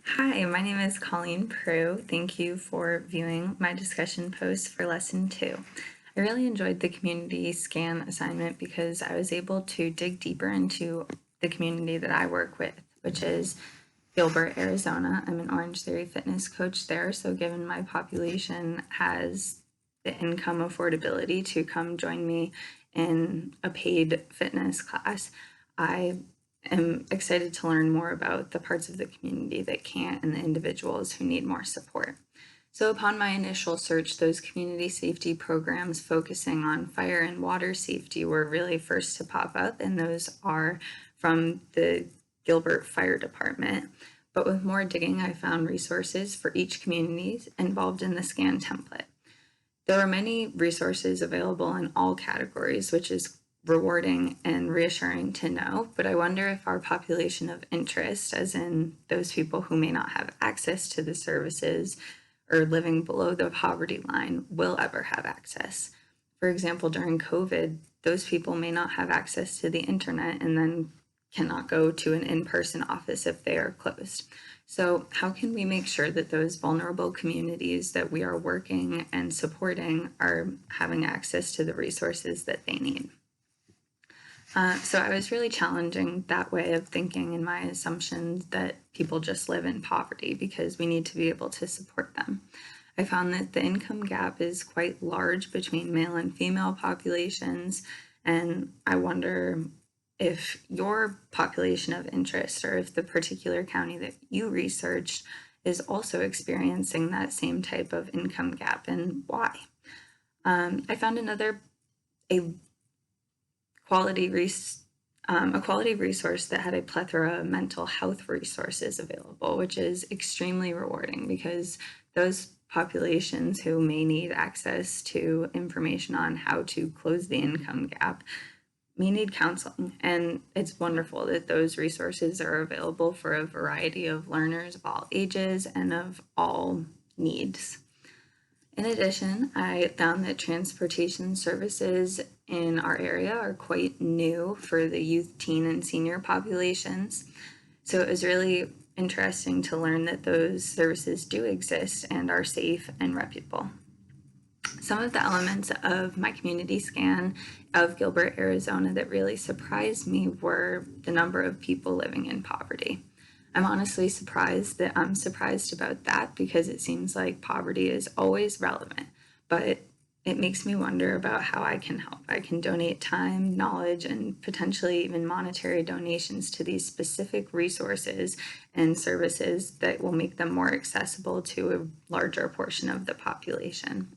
Hi, my name is Colleen Prue. Thank you for viewing my discussion post for lesson 2. I really enjoyed the community scan assignment because I was able to dig deeper into the community that I work with, which is Gilbert, Arizona. I'm an Orange Theory fitness coach there, so given my population has the income affordability to come join me in a paid fitness class, I am excited to learn more about the parts of the community that can't and the individuals who need more support. So upon my initial search, those community safety programs focusing on fire and water safety were really first to pop up, and those are from the Gilbert Fire Department. But with more digging, I found resources for each community involved in the scan template. There are many resources available in all categories, which is rewarding and reassuring to know, but I wonder if our population of interest, as in those people who may not have access to the services or living below the poverty line, will ever have access. For example, during COVID, those people may not have access to the internet and then cannot go to an in-person office if they are closed. So how can we make sure that those vulnerable communities that we are working and supporting are having access to the resources that they need? So I was really challenging that way of thinking in my assumptions that people just live in poverty because we need to be able to support them. I found that the income gap is quite large between male and female populations, and I wonder if your population of interest or if the particular county that you researched is also experiencing that same type of income gap and why. I found a quality a quality resource that had a plethora of mental health resources available, which is extremely rewarding because those populations who may need access to information on how to close the income gap may need counseling. And it's wonderful that those resources are available for a variety of learners of all ages and of all needs. In addition, I found that transportation services in our area are quite new for the youth, teen, and senior populations. So it was really interesting to learn that those services do exist and are safe and reputable. Some of the elements of my community scan of Gilbert, Arizona that really surprised me were the number of people living in poverty. I'm honestly surprised that I'm surprised about that because it seems like poverty is always relevant, but it makes me wonder about how I can help. I can donate time, knowledge, and potentially even monetary donations to these specific resources and services that will make them more accessible to a larger portion of the population.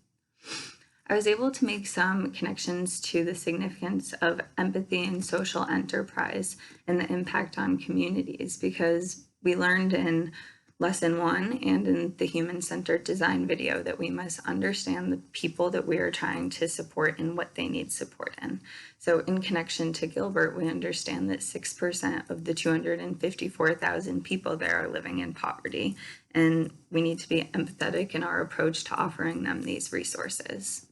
I was able to make some connections to the significance of empathy and social enterprise and the impact on communities because we learned in lesson 1 and in the human-centered design video that we must understand the people that we are trying to support and what they need support in. So in connection to Gilbert, we understand that 6% of the 254,000 people there are living in poverty, and we need to be empathetic in our approach to offering them these resources.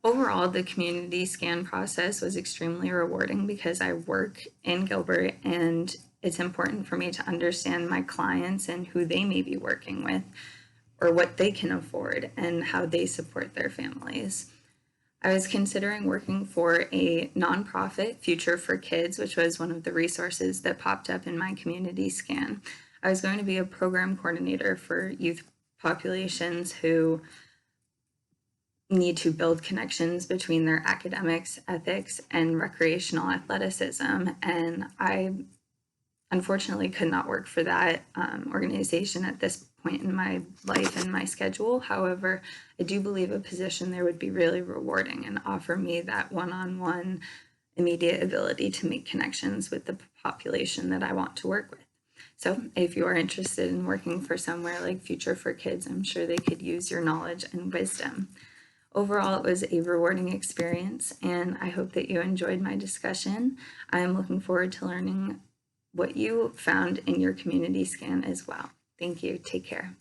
Overall, the community scan process was extremely rewarding because I work in Gilbert and it's important for me to understand my clients and who they may be working with or what they can afford and how they support their families. I was considering working for a nonprofit, Future for Kids, which was one of the resources that popped up in my community scan. I was going to be a program coordinator for youth populations who need to build connections between their academics, ethics, and recreational athleticism. And I unfortunately could not work for that organization at this point in my life and my schedule. However, I do believe a position there would be really rewarding and offer me that one-on-one immediate ability to make connections with the population that I want to work with. So if you are interested in working for somewhere like Future for Kids, I'm sure they could use your knowledge and wisdom. Overall, it was a rewarding experience, and I hope that you enjoyed my discussion. I am looking forward to learning what you found in your community scan as well. Thank you. Take care.